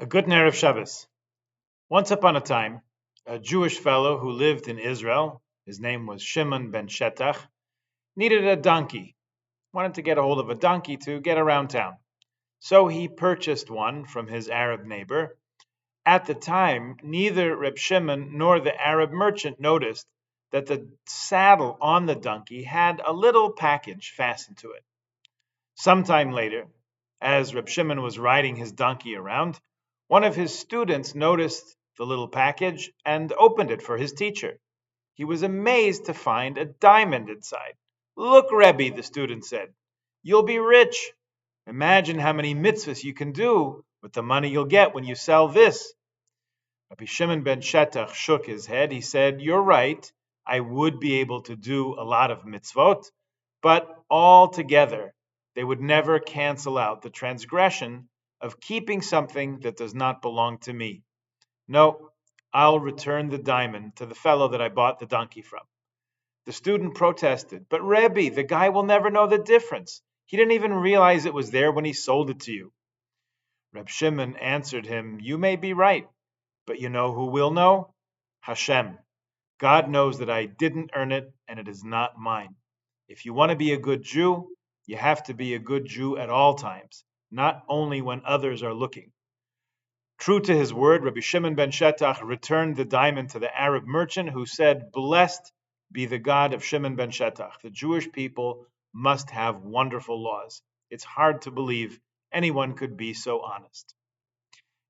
A good Erev Shabbos. Once upon a time, a Jewish fellow who lived in Israel, his name was Shimon ben Shetach, needed a donkey, wanted to get a hold of a donkey to get around town. So he purchased one from his Arab neighbor. At the time, neither Reb Shimon nor the Arab merchant noticed that the saddle on the donkey had a little package fastened to it. Sometime later, as Reb Shimon was riding his donkey around, one of his students noticed the little package and opened it for his teacher. He was amazed to find a diamond inside. "Look, Rebbe," the student said, "you'll be rich. Imagine how many mitzvahs you can do with the money you'll get when you sell this." Rabbi Shimon ben Shetach shook his head. He said, "You're right. I would be able to do a lot of mitzvot, but altogether they would never cancel out the transgression of keeping something that does not belong to me. No, I'll return the diamond to the fellow that I bought the donkey from." The student protested, "But Rebbe, the guy will never know the difference. He didn't even realize it was there when he sold it to you." Reb Shimon answered him, "You may be right, but you know who will know? Hashem. God knows that I didn't earn it and it is not mine. If you want to be a good Jew, you have to be a good Jew at all times, not only when others are looking." True to his word, Rabbi Shimon ben Shetach returned the diamond to the Arab merchant, who said, "Blessed be the God of Shimon ben Shetach. The Jewish people must have wonderful laws. It's hard to believe anyone could be so honest."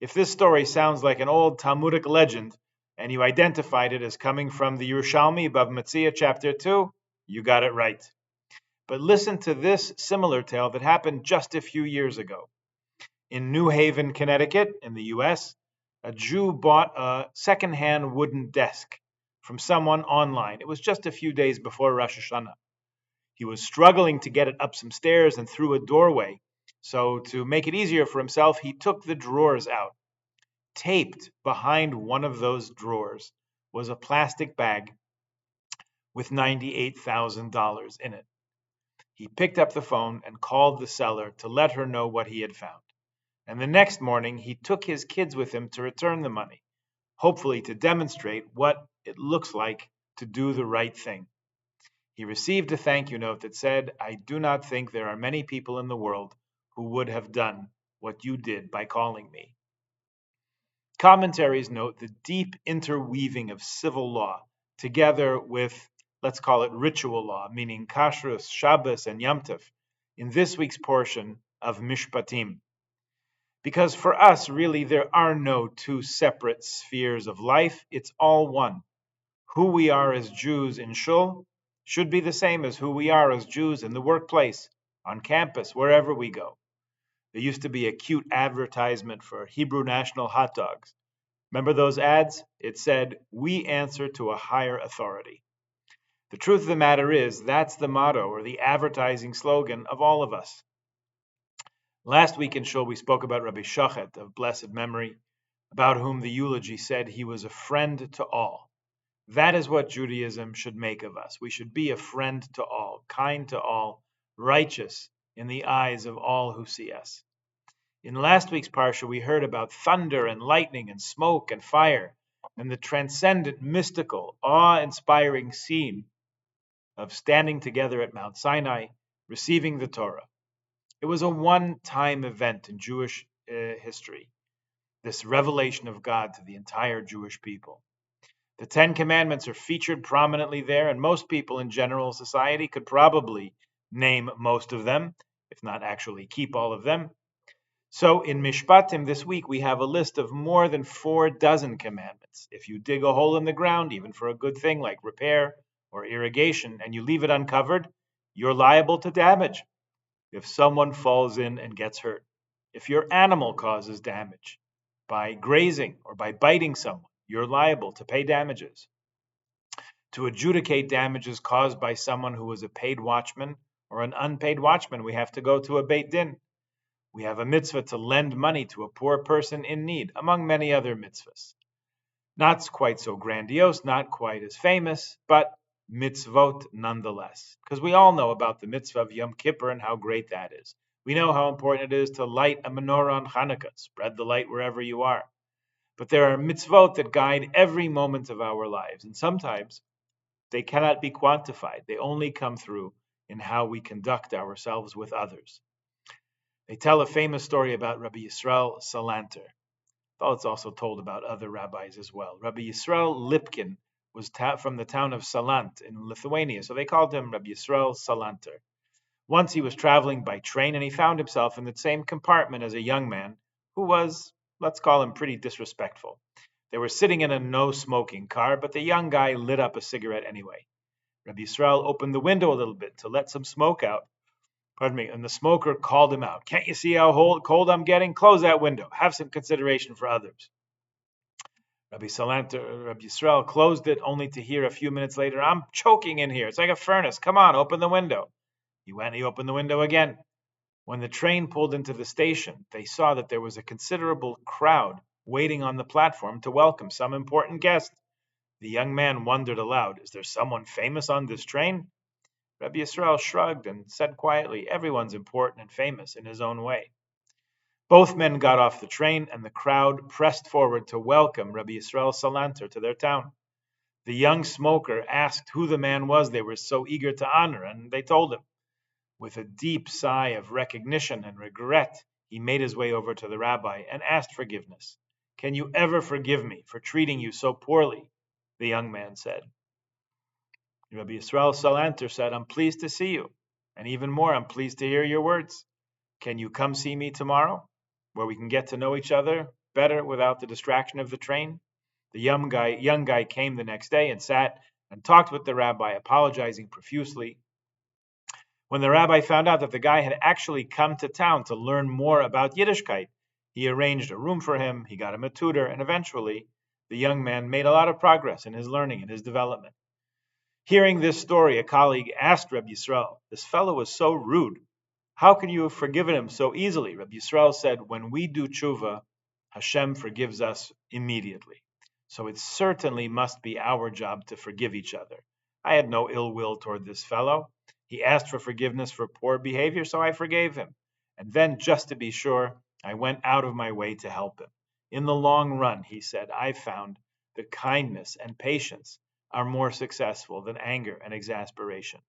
If this story sounds like an old Talmudic legend, and you identified it as coming from the Yerushalmi above Metzia chapter 2, you got it right. But listen to this similar tale that happened just a few years ago. In New Haven, Connecticut, in the US, a Jew bought a secondhand wooden desk from someone online. It was just a few days before Rosh Hashanah. He was struggling to get it up some stairs and through a doorway. So, to make it easier for himself, he took the drawers out. Taped behind one of those drawers was a plastic bag with $98,000 in it. He picked up the phone and called the seller to let her know what he had found. And the next morning, he took his kids with him to return the money, hopefully to demonstrate what it looks like to do the right thing. He received a thank you note that said, "I do not think there are many people in the world who would have done what you did by calling me." Commentaries note the deep interweaving of civil law together with, let's call it ritual law, meaning kashrus, Shabbos, and Yom Tov, in this week's portion of Mishpatim. Because for us, really, there are no two separate spheres of life. It's all one. Who we are as Jews in Shul should be the same as who we are as Jews in the workplace, on campus, wherever we go. There used to be a cute advertisement for Hebrew National hot dogs. Remember those ads? It said, "We answer to a higher authority." The truth of the matter is, that's the motto or the advertising slogan of all of us. Last week in Shul, we spoke about Rabbi Shochet of blessed memory, about whom the eulogy said he was a friend to all. That is what Judaism should make of us. We should be a friend to all, kind to all, righteous in the eyes of all who see us. In last week's parsha, we heard about thunder and lightning and smoke and fire, and the transcendent, mystical, awe-inspiring scene of standing together at Mount Sinai, receiving the Torah. It was a one-time event in Jewish history, this revelation of God to the entire Jewish people. The Ten Commandments are featured prominently there, and most people in general society could probably name most of them, if not actually keep all of them. So in Mishpatim this week, we have a list of more than 4 dozen commandments. If you dig a hole in the ground, even for a good thing like repair or irrigation, and you leave it uncovered, you're liable to damage if someone falls in and gets hurt. If your animal causes damage by grazing or by biting someone, you're liable to pay damages. To adjudicate damages caused by someone who was a paid watchman or an unpaid watchman, we have to go to a Beit Din. We have a mitzvah to lend money to a poor person in need, among many other mitzvahs. Not quite so grandiose, not quite as famous, but mitzvot nonetheless. Because we all know about the mitzvah of Yom Kippur and how great that is. We know how important it is to light a menorah on Hanukkah, spread the light wherever you are. But there are mitzvot that guide every moment of our lives, and sometimes they cannot be quantified. They only come through in how we conduct ourselves with others. They tell a famous story about Rabbi Yisrael Salanter. Though it's also told about other rabbis as well. Rabbi Yisrael Lipkin was from the town of Salant in Lithuania, so they called him Rabbi Yisrael Salanter. Once he was traveling by train and he found himself in the same compartment as a young man who was, let's call him, pretty disrespectful. They were sitting in a no-smoking car, but the young guy lit up a cigarette anyway. Rabbi Yisrael opened the window a little bit to let some smoke out. Pardon me, and the smoker called him out. Can't you see how cold I'm getting? Close that window. Have some consideration for others. Rabbi Yisrael closed it only to hear a few minutes later, I'm choking in here. It's like a furnace. Come on, open the window. He went and he opened the window again. When the train pulled into the station, they saw that there was a considerable crowd waiting on the platform to welcome some important guest. The young man wondered aloud, is there someone famous on this train? Rabbi Yisrael shrugged and said quietly, everyone's important and famous in his own way. Both men got off the train, and the crowd pressed forward to welcome Rabbi Yisrael Salanter to their town. The young smoker asked who the man was they were so eager to honor, and they told him. With a deep sigh of recognition and regret, he made his way over to the rabbi and asked forgiveness. Can you ever forgive me for treating you so poorly? The young man said. Rabbi Yisrael Salanter said, I'm pleased to see you, and even more, I'm pleased to hear your words. Can you come see me tomorrow, where we can get to know each other better without the distraction of the train? The young guy came the next day and sat and talked with the rabbi, apologizing profusely. When the rabbi found out that the guy had actually come to town to learn more about Yiddishkeit, he arranged a room for him, he got him a tutor, and eventually the young man made a lot of progress in his learning and his development. Hearing this story, a colleague asked Rabbi Yisrael, this fellow was so rude. How could you have forgiven him so easily? Rabbi Yisrael said, when we do tshuva, Hashem forgives us immediately. So it certainly must be our job to forgive each other. I had no ill will toward this fellow. He asked for forgiveness for poor behavior, so I forgave him. And then, just to be sure, I went out of my way to help him. In the long run, he said, I found that kindness and patience are more successful than anger and exasperation.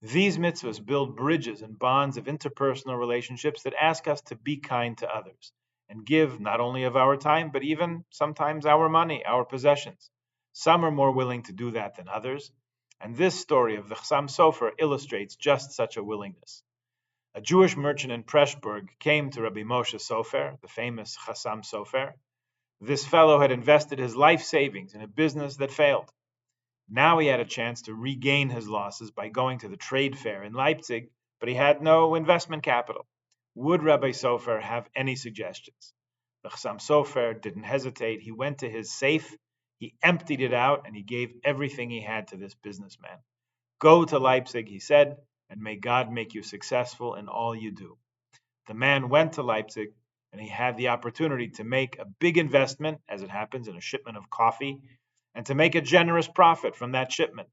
These mitzvahs build bridges and bonds of interpersonal relationships that ask us to be kind to others and give not only of our time, but even sometimes our money, our possessions. Some are more willing to do that than others, and this story of the Chassam Sofer illustrates just such a willingness. A Jewish merchant in Preshburg came to Rabbi Moshe Sofer, the famous Chassam Sofer. This fellow had invested his life savings in a business that failed. Now he had a chance to regain his losses by going to the trade fair in Leipzig, but he had no investment capital. Would Rabbi Sofer have any suggestions? The Chassam Sofer didn't hesitate. He went to his safe, he emptied it out, and he gave everything he had to this businessman. Go to Leipzig, he said, and may God make you successful in all you do. The man went to Leipzig, and he had the opportunity to make a big investment, as it happens, in a shipment of coffee, and to make a generous profit from that shipment.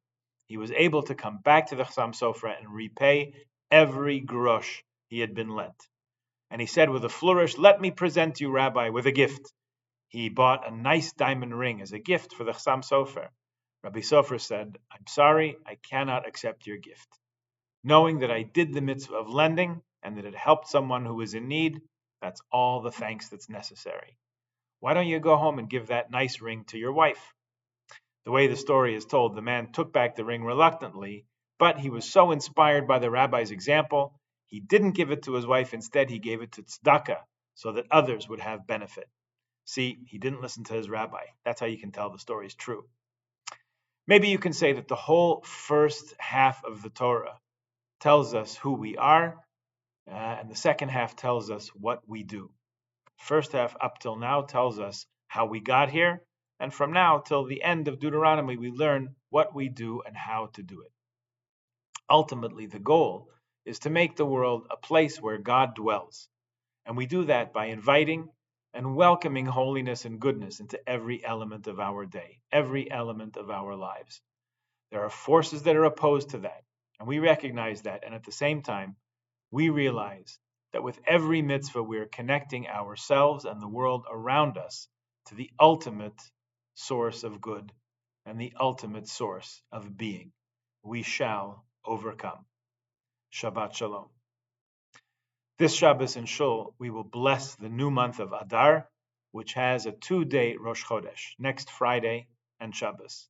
He was able to come back to the Chassam Sofer and repay every grosh he had been lent. And he said with a flourish, let me present you, Rabbi, with a gift. He bought a nice diamond ring as a gift for the Chassam Sofer. Rabbi Sofer said, I'm sorry, I cannot accept your gift. Knowing that I did the mitzvah of lending and that it helped someone who was in need, that's all the thanks that's necessary. Why don't you go home and give that nice ring to your wife? The way the story is told, the man took back the ring reluctantly, but he was so inspired by the rabbi's example, he didn't give it to his wife. Instead, he gave it to tzedakah so that others would have benefit. See, he didn't listen to his rabbi. That's how you can tell the story is true. Maybe you can say that the whole first half of the Torah tells us who we are, and the second half tells us what we do. First half up till now tells us how we got here, and from now till the end of Deuteronomy, we learn what we do and how to do it. Ultimately, the goal is to make the world a place where God dwells. And we do that by inviting and welcoming holiness and goodness into every element of our day, every element of our lives. There are forces that are opposed to that, and we recognize that, and at the same time, we realize that with every mitzvah we are connecting ourselves and the world around us to the ultimate source of good and the ultimate source of being. We shall overcome. Shabbat Shalom. This Shabbos in Shul, we will bless the new month of Adar, which has a 2-day Rosh Chodesh, next Friday and Shabbos.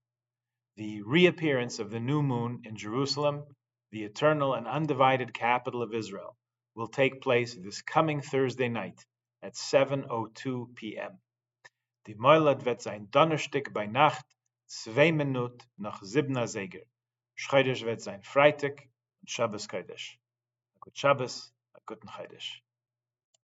The reappearance of the new moon in Jerusalem, the eternal and undivided capital of Israel, will take place this coming Thursday night at 7:02 p.m. Die Moilad wird sein Donnerstag bei Nacht, 2 Minuten nach 7 Seger. Chodesh wird sein Freitag und Shabbos Kodesh. A good Shabbos, a guten Chodesh.